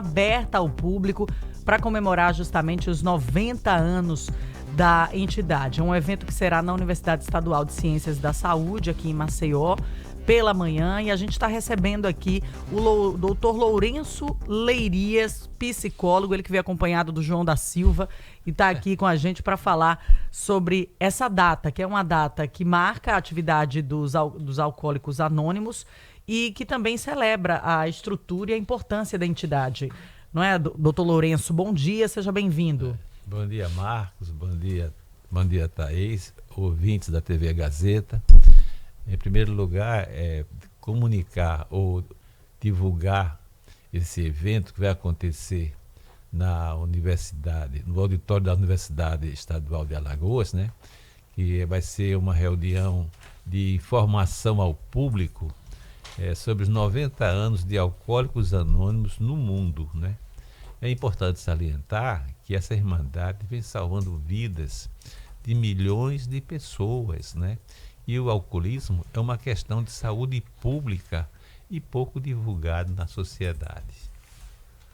aberta ao público para comemorar justamente os 90 anos da entidade. É um evento que será na Universidade Estadual de Ciências da Saúde, aqui em Maceió, pela manhã, e a gente está recebendo aqui o doutor Lourenço Leirias, psicólogo, ele que veio acompanhado do João da Silva, e está aqui com a gente para falar sobre essa data, que é uma data que marca a atividade dos Alcoólicos Anônimos e que também celebra a estrutura e a importância da entidade. Não é, doutor Lourenço? Bom dia, seja bem-vindo. Bom dia, Marcos, bom dia, Thaís, ouvintes da TV Gazeta. Em primeiro lugar, comunicar ou divulgar esse evento que vai acontecer na universidade, no auditório da Universidade Estadual de Alagoas, né? Que vai ser uma reunião de informação ao público sobre os 90 anos de Alcoólicos Anônimos no mundo, né? É importante salientar que essa Irmandade vem salvando vidas de milhões de pessoas, né? E o alcoolismo é uma questão de saúde pública e pouco divulgado na sociedade.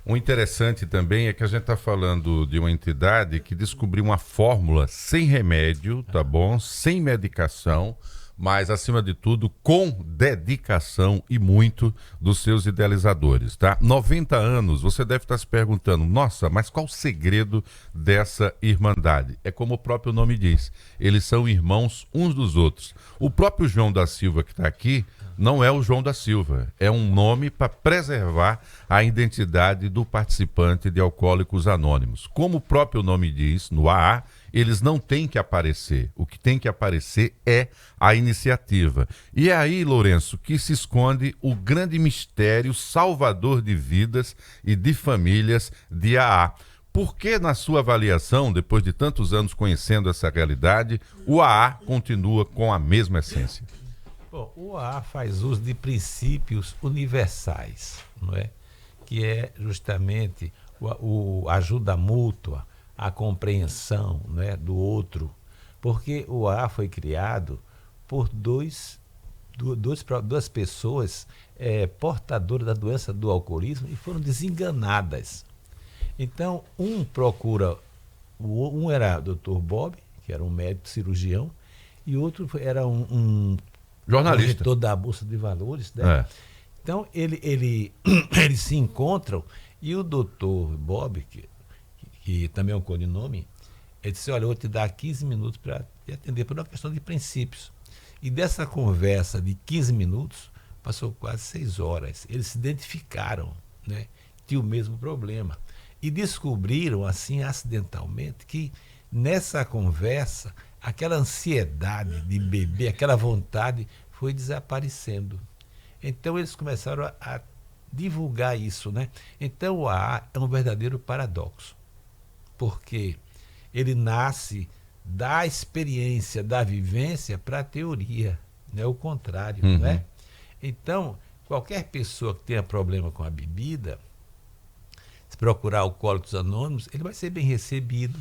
O interessante também é que a gente está falando de uma entidade que descobriu uma fórmula sem remédio, tá bom? Sem medicação, mas, acima de tudo, com dedicação e muito dos seus idealizadores, tá? 90 anos, você deve estar se perguntando, nossa, mas qual o segredo dessa irmandade? É como o próprio nome diz, eles são irmãos uns dos outros. O próprio João da Silva que está aqui não é o João da Silva, é um nome para preservar a identidade do participante de Alcoólicos Anônimos. Como o próprio nome diz, no AA, eles não têm que aparecer. O que tem que aparecer é a iniciativa. E é aí, Lourenço, que se esconde o grande mistério salvador de vidas e de famílias de AA. Por que, na sua avaliação, depois de tantos anos conhecendo essa realidade, o AA continua com a mesma essência? Bom, o AA faz uso de princípios universais, não é? Que é justamente a ajuda mútua, a compreensão, né, do outro, porque o AA foi criado por duas pessoas portadoras da doença do alcoolismo e foram desenganadas. Então, um era o Dr. Bob, que era um médico cirurgião, e outro era um jornalista, corretor da Bolsa de Valores, né? Então, eles se encontram e o Dr. Bob, que também é um codinome, ele disse, olha, eu vou te dar 15 minutos para te atender por uma questão de princípios. E dessa conversa de 15 minutos, passou quase 6 horas. Eles se identificaram, né? Tinham o mesmo problema. E descobriram, assim, acidentalmente, que nessa conversa, aquela ansiedade de beber, aquela vontade, foi desaparecendo. Então, eles começaram a divulgar isso, né? Então, o AA é um verdadeiro paradoxo, porque ele nasce da experiência, da vivência para a teoria, não é o contrário, não é? Então, qualquer pessoa que tenha problema com a bebida, se procurar Alcoólicos Anônimos, ele vai ser bem recebido,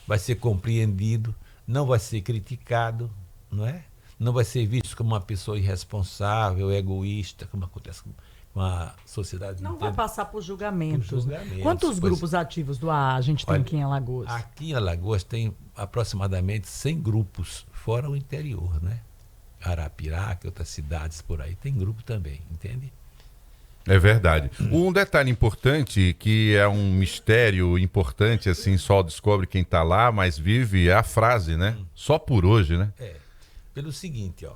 vai ser compreendido, não vai ser criticado, não é? Não vai ser visto como uma pessoa irresponsável, egoísta, como acontece com a sociedade. Não vai passar por julgamentos. Por julgamentos. Quantos grupos ativos do AA a gente tem aqui em Alagoas? Aqui em Alagoas tem aproximadamente 100 grupos, fora o interior, né? Arapiraca, outras cidades por aí, tem grupo também, entende? É verdade. Um detalhe importante, que é um mistério importante, assim, só descobre quem está lá, mas vive, é a frase, né? Só por hoje, né? Pelo seguinte, ó,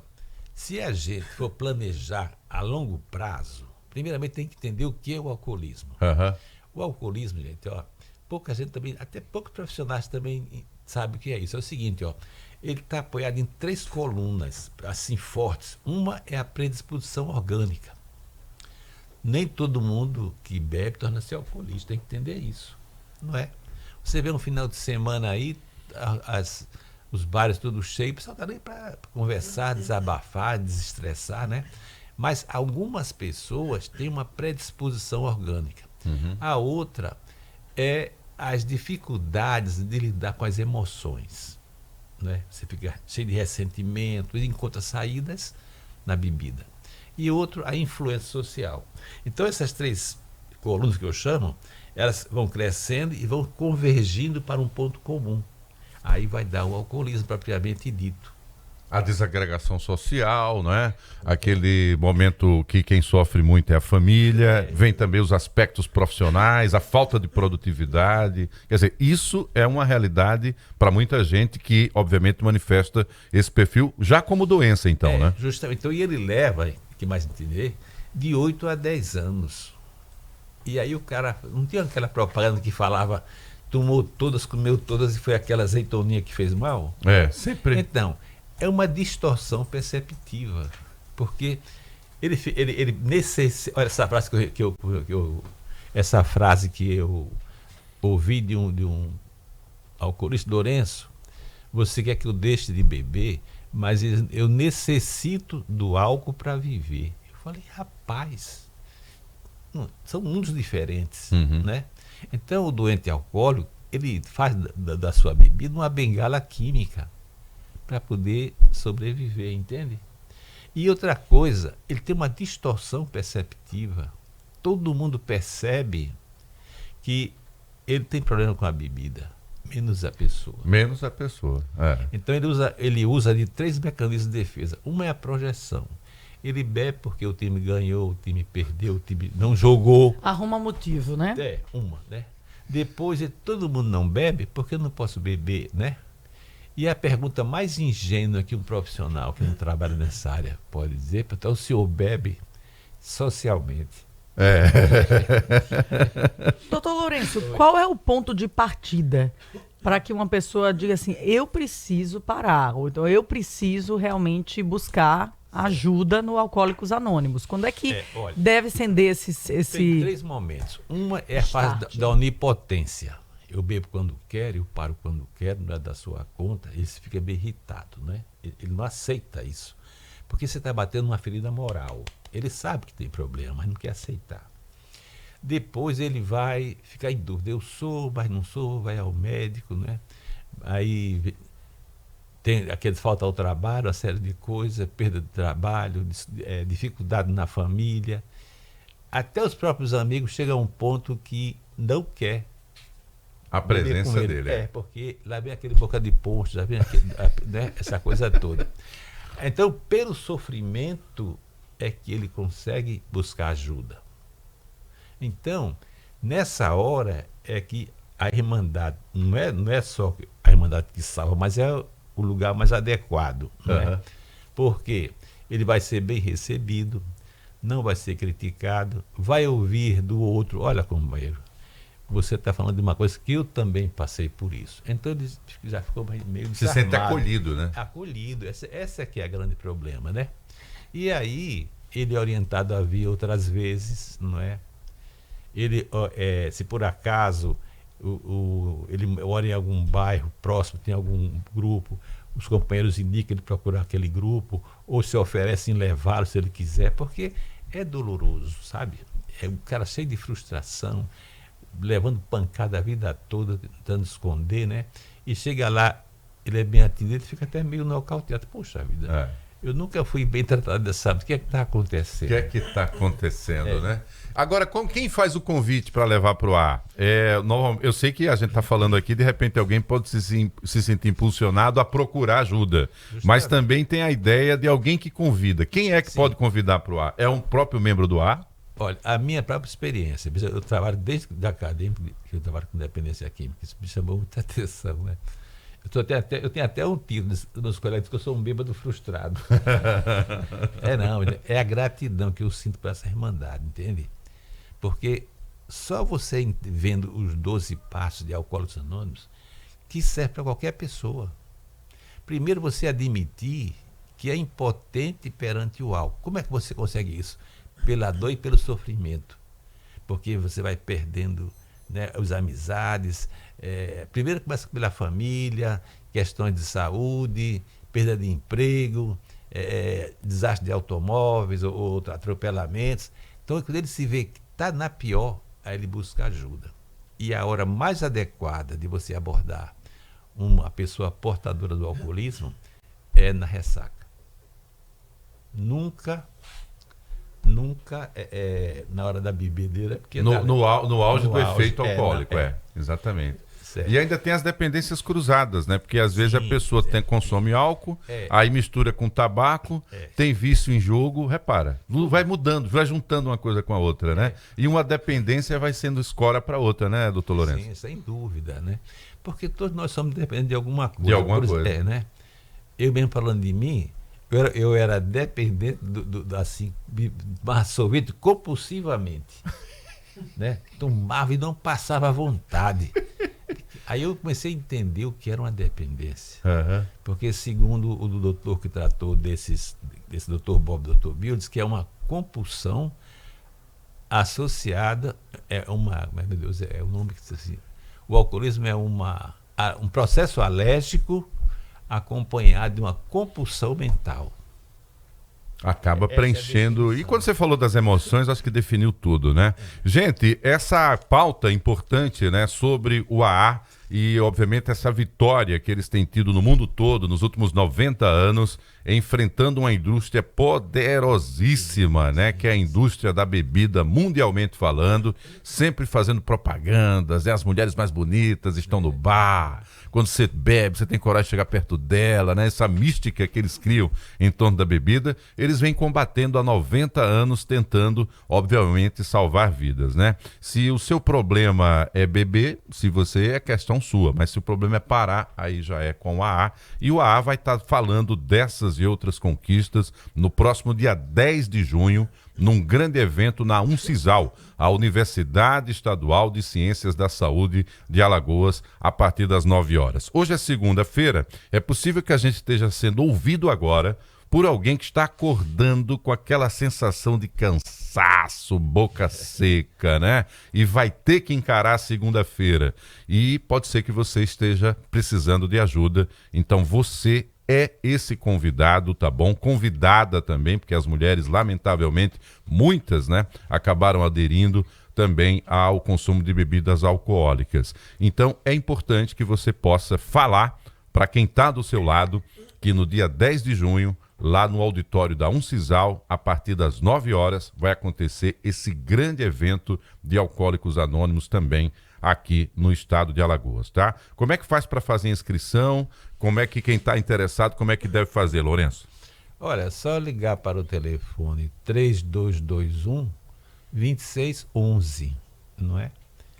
se a gente for planejar a longo prazo, primeiramente tem que entender o que é o alcoolismo. O alcoolismo, gente, ó, pouca gente também, até poucos profissionais também sabem o que é isso. É o seguinte, ó, ele está apoiado em 3 colunas, assim, fortes. Uma é a predisposição orgânica. Nem todo mundo que bebe torna-se alcoolista, tem que entender isso, não é? Você vê um final de semana aí, os bares tudo cheios, o pessoal está nem para conversar, desabafar, desestressar, né? Mas algumas pessoas têm uma predisposição orgânica. A outra é as dificuldades de lidar com as emoções, né? Você fica cheio de ressentimento e encontra saídas na bebida. E outro, a influência social. Então, essas 3 colunas que eu chamo, elas vão crescendo e vão convergindo para um ponto comum. Aí vai dar o alcoolismo propriamente dito. A desagregação social, não é? Aquele momento que quem sofre muito é a família, vem também os aspectos profissionais, a falta de produtividade. Quer dizer, isso é uma realidade para muita gente que, obviamente, manifesta esse perfil já como doença, então, né? Justamente. Então, e ele leva, que mais entender, de 8 a 10 anos. E aí o cara, não tinha aquela propaganda que falava, tomou todas, comeu todas e foi aquela azeitoninha que fez mal? Sempre. Então, é uma distorção perceptiva, porque ele olha essa frase essa frase que eu ouvi de um alcoolista, Lourenço: você quer que eu deixe de beber, mas eu necessito do álcool para viver. Eu falei, rapaz, são mundos diferentes, né? Então o doente alcoólico, ele faz da sua bebida uma bengala química para poder sobreviver, entende? E outra coisa, ele tem uma distorção perceptiva. Todo mundo percebe que ele tem problema com a bebida, menos a pessoa. Menos a pessoa. Então ele usa de 3 mecanismos de defesa. Uma é a projeção. Ele bebe porque o time ganhou, o time perdeu, o time não jogou. Arruma motivo, né? Né? Depois, todo mundo não bebe porque eu não posso beber, né? E a pergunta mais ingênua que um profissional que não trabalha nessa área pode dizer, então o senhor bebe socialmente. Doutor Lourenço, qual é o ponto de partida para que uma pessoa diga assim, eu preciso parar, ou então eu preciso realmente buscar ajuda no Alcoólicos Anônimos? Quando é que deve acender esse... Tem 3 momentos. Uma é a fase da onipotência. Eu bebo quando quero, eu paro quando quero, não é da sua conta. Ele fica bem irritado, né? Ele não aceita isso. Porque você está batendo uma ferida moral. Ele sabe que tem problema, mas não quer aceitar. Depois ele vai ficar em dúvida. Eu sou, mas não sou, vai ao médico, né? Aí tem aquele falta ao trabalho, uma série de coisas, perda de trabalho, dificuldade na família. Até os próprios amigos chegam a um ponto que não quer a presença dele. Porque lá vem aquele boca de poncho, lá vem né, essa coisa toda. Então, pelo sofrimento é que ele consegue buscar ajuda. Então, nessa hora é que a Irmandade, não é só a Irmandade que salva, mas é o lugar mais adequado. Né? Porque ele vai ser bem recebido, não vai ser criticado, vai ouvir do outro, olha, companheiro, você está falando de uma coisa que eu também passei por isso. Então ele já ficou meio desarmado. Se sente acolhido, né? Acolhido. Essa é que é o grande problema, né? E aí ele é orientado a vir outras vezes, não é? Ele, se por acaso ele mora em algum bairro próximo, tem algum grupo, os companheiros indicam ele procurar aquele grupo, ou se oferecem levá-lo se ele quiser, porque é doloroso, sabe? É um cara cheio de frustração, levando pancada a vida toda, tentando esconder, né? E chega lá, ele é bem atendido, ele fica até meio nocauteado. Poxa vida, eu nunca fui bem tratado dessa. O que é que está acontecendo? O que é que está acontecendo, né? Agora, quem faz o convite para levar para o ar? Eu sei que a gente está falando aqui, de repente alguém pode se sentir impulsionado a procurar ajuda. Justamente. Mas também tem a ideia de alguém que convida. Quem é que pode convidar para o ar? É um próprio membro do ar? Olha, a minha própria experiência, eu trabalho desde da acadêmica, que eu trabalho com dependência química, isso me chamou muita atenção, né? Eu tenho até um tiro dos meus colegas que eu sou um bêbado frustrado. É a gratidão que eu sinto por essa irmandade, entende? Porque só você vendo os 12 passos de Alcoólicos Anônimos que serve para qualquer pessoa. Primeiro, você admitir que é impotente perante o álcool. Como é que você consegue isso? Pela dor e pelo sofrimento. Porque você vai perdendo, né, as amizades. Primeiro começa pela família, questões de saúde, perda de emprego, desastre de automóveis ou atropelamentos. Então, quando ele se vê que está na pior, aí ele busca ajuda. E a hora mais adequada de você abordar uma pessoa portadora do alcoolismo é na ressaca. Nunca nunca na hora da bebedeira. Porque no auge do efeito alcoólico, é. Exatamente. Certo. E ainda tem as dependências cruzadas, né? Porque às vezes a pessoa consome álcool, aí mistura com tabaco, tem vício em jogo, repara, vai mudando, vai juntando uma coisa com a outra, né? E uma dependência vai sendo escora para outra, né, doutor Lourenço? Sim, sem dúvida, né? Porque todos nós somos dependentes de alguma coisa. De alguma coisa. Né? Eu mesmo falando de mim, eu era dependente assim, tomar sorvete compulsivamente. Né? Tomava e não passava vontade. Aí eu comecei a entender o que era uma dependência. Uhum. Porque segundo o doutor que tratou desse doutor Bob, doutor Bill, diz que é uma compulsão associada, meu Deus, é o nome que diz assim, o alcoolismo é um processo alérgico acompanhado de uma compulsão mental. Acaba preenchendo. E quando você falou das emoções, acho que definiu tudo, né? Gente, essa pauta importante, né, sobre o AA e, obviamente, essa vitória que eles têm tido no mundo todo nos últimos 90 anos, enfrentando uma indústria poderosíssima, né, que é a indústria da bebida, mundialmente falando, sempre fazendo propagandas, né, as mulheres mais bonitas estão no bar. Quando você bebe, você tem coragem de chegar perto dela, né? Essa mística que eles criam em torno da bebida, eles vêm combatendo há 90 anos, tentando, obviamente, salvar vidas, né? Se o seu problema é beber, se você é questão sua, mas se o problema é parar, aí já é com o AA. E o AA vai estar falando dessas e outras conquistas no próximo dia 10 de junho, num grande evento na Uncisal, a Universidade Estadual de Ciências da Saúde de Alagoas, a partir das 9 horas. Hoje é segunda-feira, é possível que a gente esteja sendo ouvido agora por alguém que está acordando com aquela sensação de cansaço, boca seca, né? E vai ter que encarar a segunda-feira. E pode ser que você esteja precisando de ajuda, então você é esse convidado, tá bom? Convidada também, porque as mulheres, lamentavelmente, muitas, né, acabaram aderindo também ao consumo de bebidas alcoólicas. Então, é importante que você possa falar para quem está do seu lado que no dia 10 de junho, lá no auditório da Uncisal, a partir das 9 horas, vai acontecer esse grande evento de Alcoólicos Anônimos também aqui no estado de Alagoas, tá? Como é que faz para fazer a inscrição? Como é que quem está interessado, como é que deve fazer, Lourenço? Olha, só ligar para o telefone 3221-2611, não é?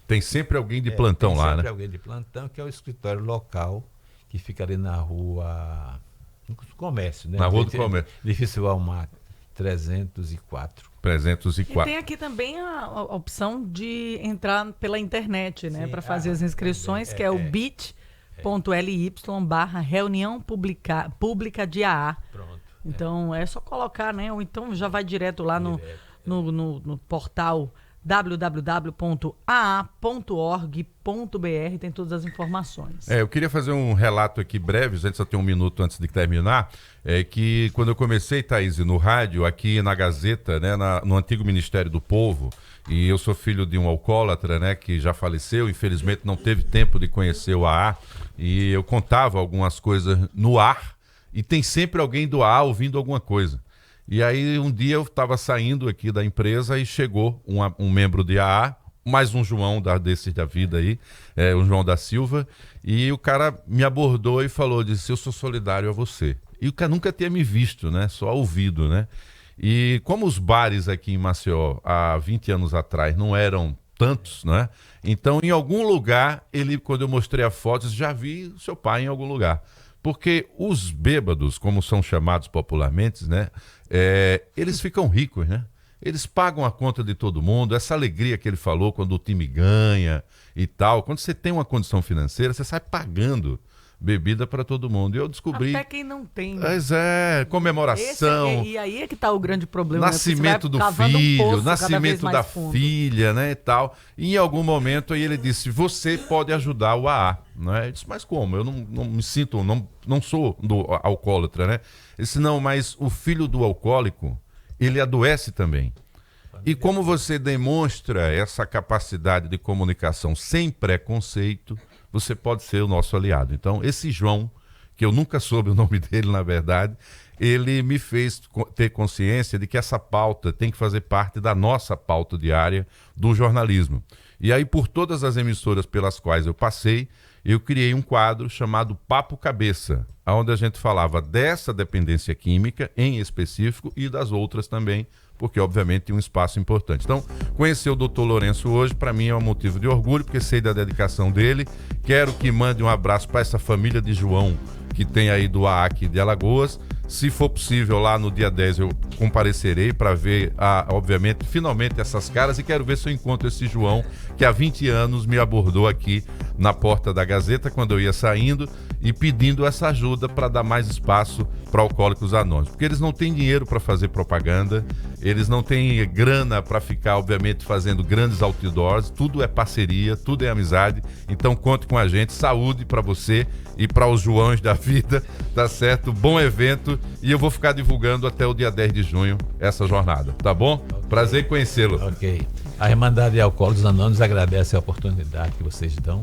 Tem sempre alguém de plantão lá, né? Tem sempre alguém de plantão, que é o escritório local, que fica ali na rua... no comércio, né? Na rua do comércio. Difícil arrumar 304. 304. E tem aqui também a opção de entrar pela internet, né? Para fazer as inscrições, que é o bit.ly/reunião pública de AA. Pronto. Então é só colocar, né? Ou então já vai direto lá no portal www.aa.org.br, tem todas as informações. Eu queria fazer um relato aqui breve, a gente só tem um minuto antes de terminar, que quando eu comecei, Thaís, no rádio, aqui na Gazeta, né, no antigo Ministério do Povo, e eu sou filho de um alcoólatra, né, que já faleceu, infelizmente não teve tempo de conhecer o AA, e eu contava algumas coisas no ar, e tem sempre alguém do AA ouvindo alguma coisa. E aí um dia eu estava saindo aqui da empresa e chegou um membro de AA, mais um João desses da vida aí, o João da Silva, e o cara me abordou e falou, disse, eu sou solidário a você. E o cara nunca tinha me visto, né? Só ouvido, né? E como os bares aqui em Maceió, há 20 anos atrás, não eram tantos, né? Então, em algum lugar, quando eu mostrei a foto, já vi o seu pai em algum lugar. Porque os bêbados, como são chamados popularmente, né? Eles ficam ricos, né? Eles pagam a conta de todo mundo, essa alegria que ele falou quando o time ganha e tal. Quando você tem uma condição financeira, você sai pagando bebida para todo mundo. E eu descobri... Até quem não tem. Mas comemoração. E aí é que está o grande problema. Nascimento do filho, nascimento da filha, né, e tal. E em algum momento aí ele disse, você pode ajudar o AA. Né? Eu disse, mas como? Eu não me sinto, não sou do alcoólatra, né? Ele disse, não, mas o filho do alcoólico, ele adoece também. E como você demonstra essa capacidade de comunicação sem preconceito, você pode ser o nosso aliado. Então, esse João, que eu nunca soube o nome dele, na verdade, ele me fez ter consciência de que essa pauta tem que fazer parte da nossa pauta diária do jornalismo. E aí, por todas as emissoras pelas quais eu passei, eu criei um quadro chamado Papo Cabeça, onde a gente falava dessa dependência química em específico e das outras também, porque obviamente tem um espaço importante. Então, conhecer o Dr. Lourenço hoje, para mim é um motivo de orgulho, porque sei da dedicação dele. Quero que mande um abraço para essa família de João, que tem aí do AAC de Alagoas. Se for possível, lá no dia 10 eu comparecerei para ver, obviamente, finalmente essas caras, e quero ver se eu encontro esse João, que há 20 anos me abordou aqui na porta da Gazeta, quando eu ia saindo, e pedindo essa ajuda para dar mais espaço para Alcoólicos Anônimos. Porque eles não têm dinheiro para fazer propaganda, eles não têm grana para ficar, obviamente, fazendo grandes outdoors, tudo é parceria, tudo é amizade, então conte com a gente, saúde para você e para os Joões da vida, tá certo? Bom evento, e eu vou ficar divulgando até o dia 10 de junho essa jornada, tá bom? Okay. Prazer em conhecê-lo. Ok. A Irmandade de Alcoólicos Anônimos agradece a oportunidade que vocês dão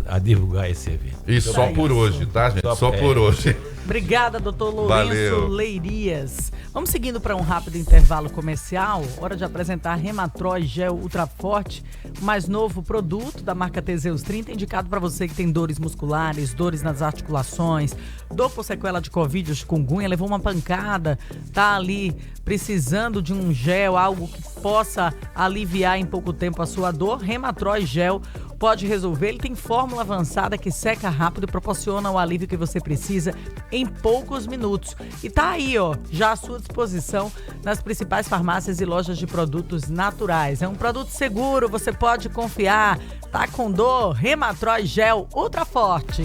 a divulgar esse evento. E só por hoje, tá, gente? Só por hoje. Obrigada, doutor Lourenço Leirias. Vamos seguindo para um rápido intervalo comercial. Hora de apresentar Rematroz Gel Ultra Forte, o mais novo produto da marca Teseus 30, indicado para você que tem dores musculares, dores nas articulações, dor por sequela de Covid ou chikungunya, levou uma pancada, tá ali precisando de um gel, algo que possa aliviar em pouco tempo a sua dor. Rematroz Gel pode resolver. Ele tem fórmula avançada que seca rápido e proporciona o alívio que você precisa em poucos minutos. E tá aí, ó, já à sua disposição nas principais farmácias e lojas de produtos naturais. É um produto seguro, você pode confiar. Tá com dor? Rematroz Gel Ultra Forte.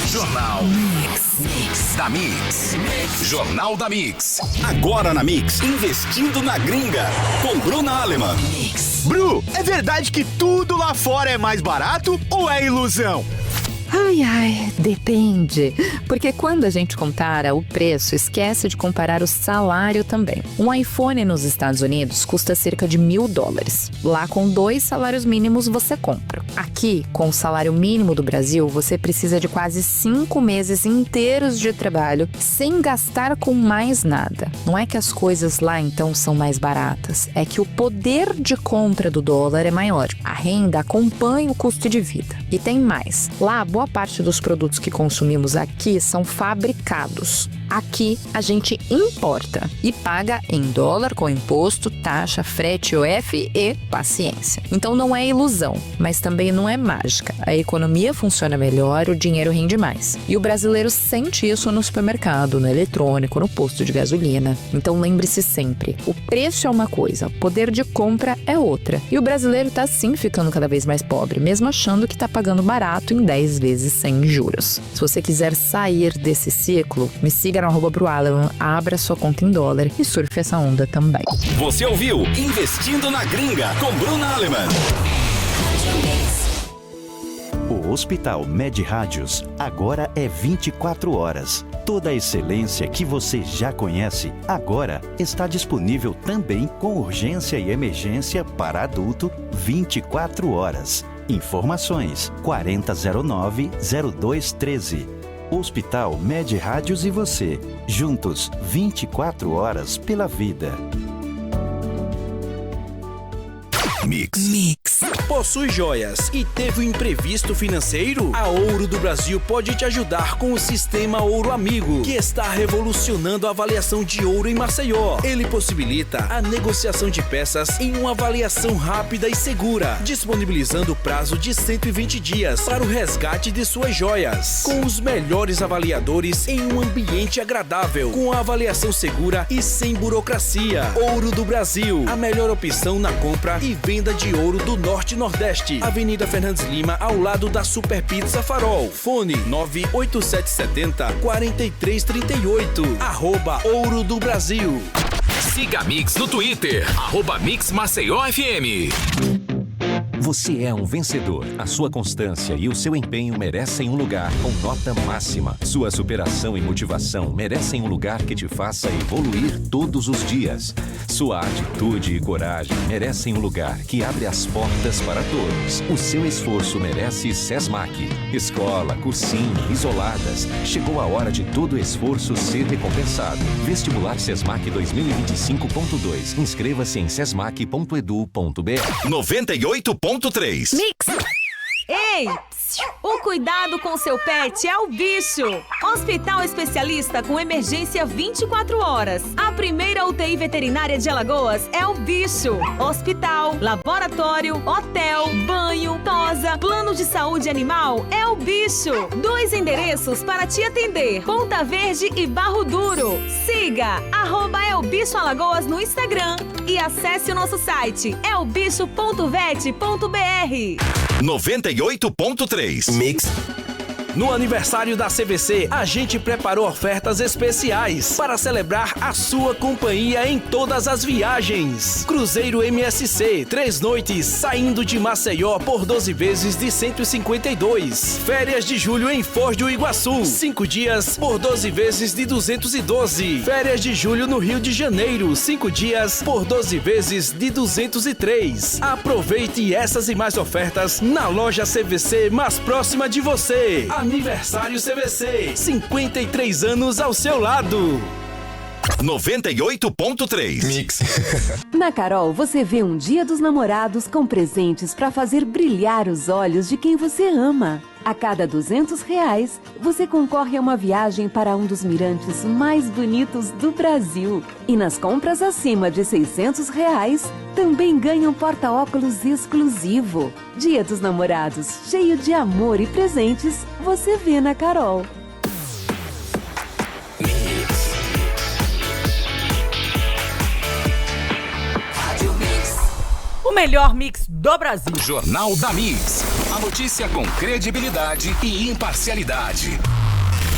Jornal Mix da Mix. Jornal da Mix. Agora na Mix, investindo na gringa, com Bruna Aleman. Bru, é verdade que tudo lá fora é mais barato ou é ilusão? Ai, depende. Porque quando a gente compara o preço, esquece de comparar o salário também. Um iPhone nos Estados Unidos custa cerca de $1.000. Lá, com 2 salários mínimos, você compra. Aqui, com o salário mínimo do Brasil, você precisa de quase 5 meses inteiros de trabalho sem gastar com mais nada. Não é que as coisas lá, então, são mais baratas. É que o poder de compra do dólar é maior. A renda acompanha o custo de vida. E tem mais. Lá, boa parte dos produtos que consumimos aqui são fabricados. Aqui a gente importa e paga em dólar com imposto, taxa, frete, IOF e paciência. Então não é ilusão, mas também não é mágica. A economia funciona melhor, o dinheiro rende mais. E o brasileiro sente isso no supermercado, no eletrônico, no posto de gasolina. Então lembre-se sempre, o preço é uma coisa, o poder de compra é outra. E o brasileiro tá sim ficando cada vez mais pobre, mesmo achando que tá pagando barato em 10 vezes sem juros. Se você quiser sair desse ciclo, me siga no @Brualeman, abra sua conta em dólar e surfe essa onda também. Você ouviu Investindo na Gringa com Bruna Aleman. O Hospital Med Rádios agora é 24 horas. Toda a excelência que você já conhece agora está disponível também com urgência e emergência para adulto 24 horas. Informações 4009-0213. Hospital Med Rádios e você, juntos 24 horas pela vida. Mix. Possui joias e teve um imprevisto financeiro? A Ouro do Brasil pode te ajudar com o Sistema Ouro Amigo, que está revolucionando a avaliação de ouro em Maceió. Ele possibilita a negociação de peças em uma avaliação rápida e segura, disponibilizando prazo de 120 dias para o resgate de suas joias. Com os melhores avaliadores em um ambiente agradável, com a avaliação segura e sem burocracia. Ouro do Brasil, a melhor opção na compra e venda de ouro do Norte e Nordeste. Avenida Fernandes Lima, ao lado da Super Pizza Farol. Fone 98770-4338. @Ouro do Brasil. Siga a Mix no Twitter, @Mix Maceió FM. Você é um vencedor. A sua constância e o seu empenho merecem um lugar com nota máxima. Sua superação e motivação merecem um lugar que te faça evoluir todos os dias. Sua atitude e coragem merecem um lugar que abre as portas para todos. O seu esforço merece SESMAC. Escola, cursinho, isoladas. Chegou a hora de todo esforço ser recompensado. Vestibular SESMAC 2025.2. Inscreva-se em sesmac.edu.br. 98.3. Mix. Ei, o cuidado com seu pet é o bicho. Hospital especialista com emergência 24 horas. A primeira UTI veterinária de Alagoas é o bicho. Hospital, laboratório, hotel, banho, tosa, plano de saúde animal é o bicho. 2 endereços para te atender: Ponta Verde e Barro Duro. Siga @elbichoalagoas no Instagram e acesse o nosso site elbicho.vet.br. 98.3. Mix. No aniversário da CVC, a gente preparou ofertas especiais para celebrar a sua companhia em todas as viagens. Cruzeiro MSC, 3 noites, saindo de Maceió por 12 vezes de 152. Férias de julho em Foz do Iguaçu, 5 dias por 12 vezes de 212. Férias de julho no Rio de Janeiro, 5 dias por 12 vezes de 203. Aproveite essas e mais ofertas na loja CVC mais próxima de você. Aniversário CVC, 53 anos ao seu lado. 98.3 Mix. Na Carol, você vê um Dia dos Namorados com presentes para fazer brilhar os olhos de quem você ama. A cada R$200, você concorre a uma viagem para um dos mirantes mais bonitos do Brasil. E nas compras acima de R$600, também ganha um porta-óculos exclusivo. Dia dos Namorados, cheio de amor e presentes, você vê na Carol. O melhor mix do Brasil. Jornal da Mix. A notícia com credibilidade e imparcialidade.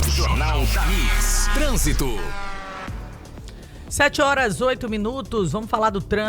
Jornal da Mix. Trânsito. 7h08. Vamos falar do trânsito.